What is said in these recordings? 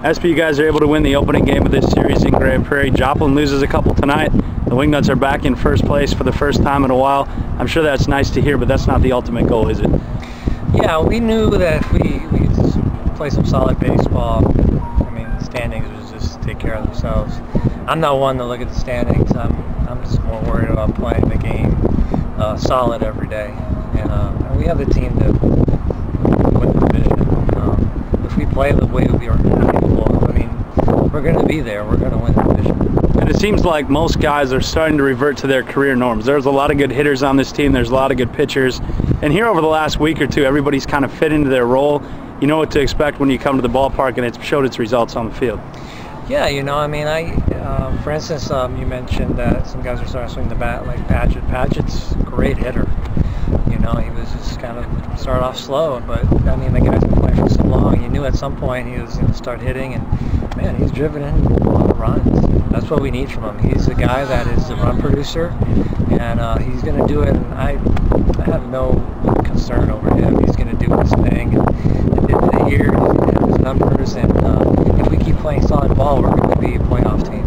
SP, you guys are able to win the opening game of this series in Grand Prairie. Joplin loses a couple tonight. The Wingnuts are back in first place for the first time in a while. I'm sure that's nice to hear, but that's not the ultimate goal, is it? Yeah, we knew that if we just play some solid baseball, I mean, the standings would just take care of themselves. I'm not one to look at the standings. I'm just more worried about playing the game solid every day. And we have the team to win the division. If we play the way we are capable, I mean, we're going to be there. We're going to win the division. And it seems like most guys are starting to revert to their career norms. There's a lot of good hitters on this team. There's a lot of good pitchers. And here over the last week or two, everybody's kind of fit into their role. You know what to expect when you come to the ballpark, and it's showed its results on the field. Yeah, you know, I mean, for instance, you mentioned that some guys are starting to swing the bat like Padgett. Padgett's a great hitter. You know, he was just kind of started off slow, but I mean, the guy's been playing for so long. You knew at some point he was going to start hitting, and man, he's driven in a lot of runs. That's what we need from him. He's a guy that is a run producer, and he's going to do it. And I have no concern over him. He's going to do his thing. And at the end of the year, he's going to have his numbers, and if we keep playing solid ball, we're going to be a playoff team.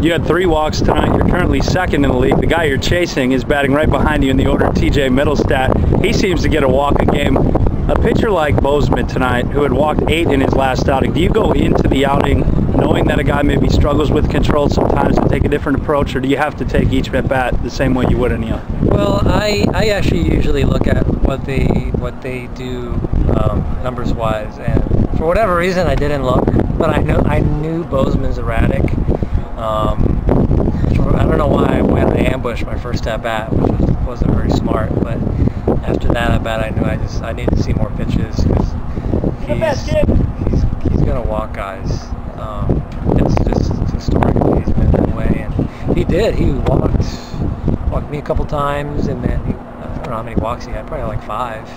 You had 3 walks tonight. You're currently second in the league. The guy you're chasing is batting right behind you in the order, TJ Middlestat. He seems to get a walk a game. A pitcher like Baseman tonight, who had walked 8 in his last outing, do you go into the outing knowing that a guy maybe struggles with control sometimes and take a different approach, or do you have to take each at bat the same way you would any other? Well, I actually usually look at what they do numbers wise, and for whatever reason I didn't look, but I knew Bozeman's erratic. I don't know why I went to ambush my first at bat, which wasn't very smart, but after that at bat I knew I need to see more pitches, because he's gonna walk guys. It's just historically he's been that way, and he did. He walked me a couple times, and then I don't know how many walks he had, probably like 5.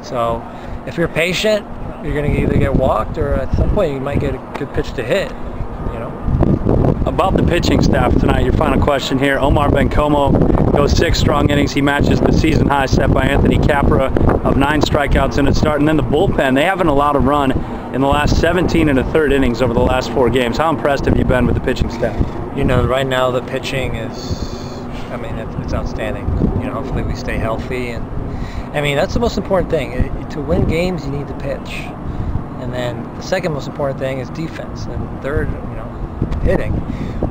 So if you're patient, you're gonna either get walked, or at some point you might get a good pitch to hit. You know. About the pitching staff tonight, your final question here. Omar Bencomo goes 6 strong innings. He matches the season high set by Anthony Capra of 9 strikeouts in a start. And then the bullpen, they haven't allowed a run in the last 17 1/3 innings over the last 4 games. How impressed have you been with the pitching staff? You know, right now the pitching is, I mean, it's outstanding. You know, hopefully we stay healthy, and I mean, that's the most important thing. To win games, you need to pitch. And then the second most important thing is defense, and third, you know, hitting.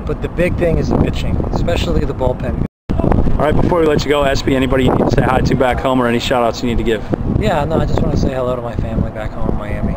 But the big thing is the pitching, especially the bullpen. All right, before we let you go, SP, anybody you need to say hi to back home, or any shout-outs you need to give? Yeah, no, I just want to say hello to my family back home in Miami.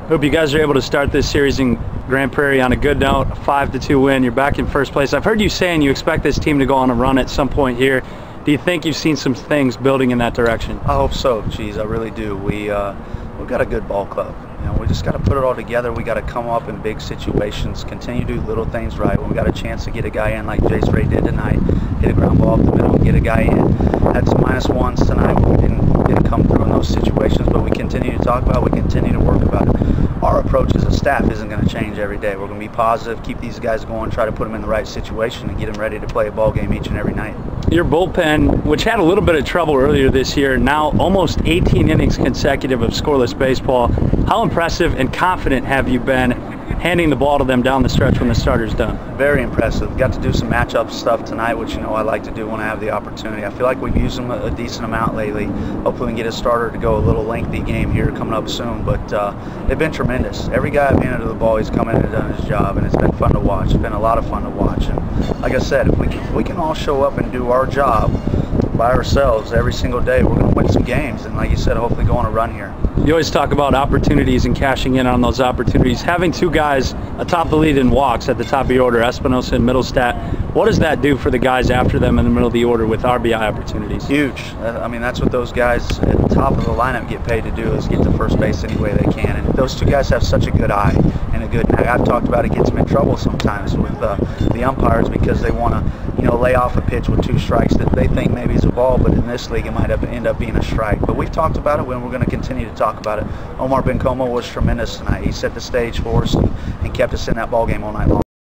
Hope you guys are able to start this series in Grand Prairie on a good note, a 5-2 win. You're back in first place. I've heard you saying you expect this team to go on a run at some point here. Do you think you've seen some things building in that direction? I hope so, geez, I really do. We've got a good ball club. You know, we just got to put it all together. We got to come up in big situations, continue to do little things right. When we got a chance to get a guy in like Jace Ray did tonight, hit a ground ball up the middle, get a guy in. Had some -1s tonight, but we didn't come through in those situations. But we continue to talk about it. We continue to work about it. Our approach as a staff isn't going to change every day. We're going to be positive, keep these guys going, try to put them in the right situation, and get them ready to play a ball game each and every night. Your bullpen, which had a little bit of trouble earlier this year, now almost 18 innings consecutive of scoreless baseball. How impressive and confident have you been handing the ball to them down the stretch when the starter's done? Very impressive. Got to do some matchup stuff tonight, which you know I like to do when I have the opportunity. I feel like we've used them a decent amount lately. Hopefully we can get a starter to go a little lengthy game here coming up soon, but they've been tremendous. Every guy I've handed to the ball, he's come in and done his job, and it's been fun to watch. It's been a lot of fun to watch. And like I said, if we can all show up and do our job by ourselves every single day, we're going to win some games, and like you said, hopefully go on a run here. You always talk about opportunities and cashing in on those opportunities. Having 2 guys atop the lead in walks at the top of your order, Espinosa and Middlestat, what does that do for the guys after them in the middle of the order with RBI opportunities? Huge. I mean, that's what those guys at the top of the lineup get paid to do, is get to first base any way they can. And those 2 guys have such a good eye and a good knack. I've talked about it gets them in trouble sometimes with the umpires, because they want to, you know, lay off a pitch with 2 strikes that they think maybe is a ball, but in this league it might end up being a strike. But we've talked about it, and we're going to continue to talk about it. Omar Bencomo was tremendous tonight. He set the stage for us and kept us in that ball game all night long.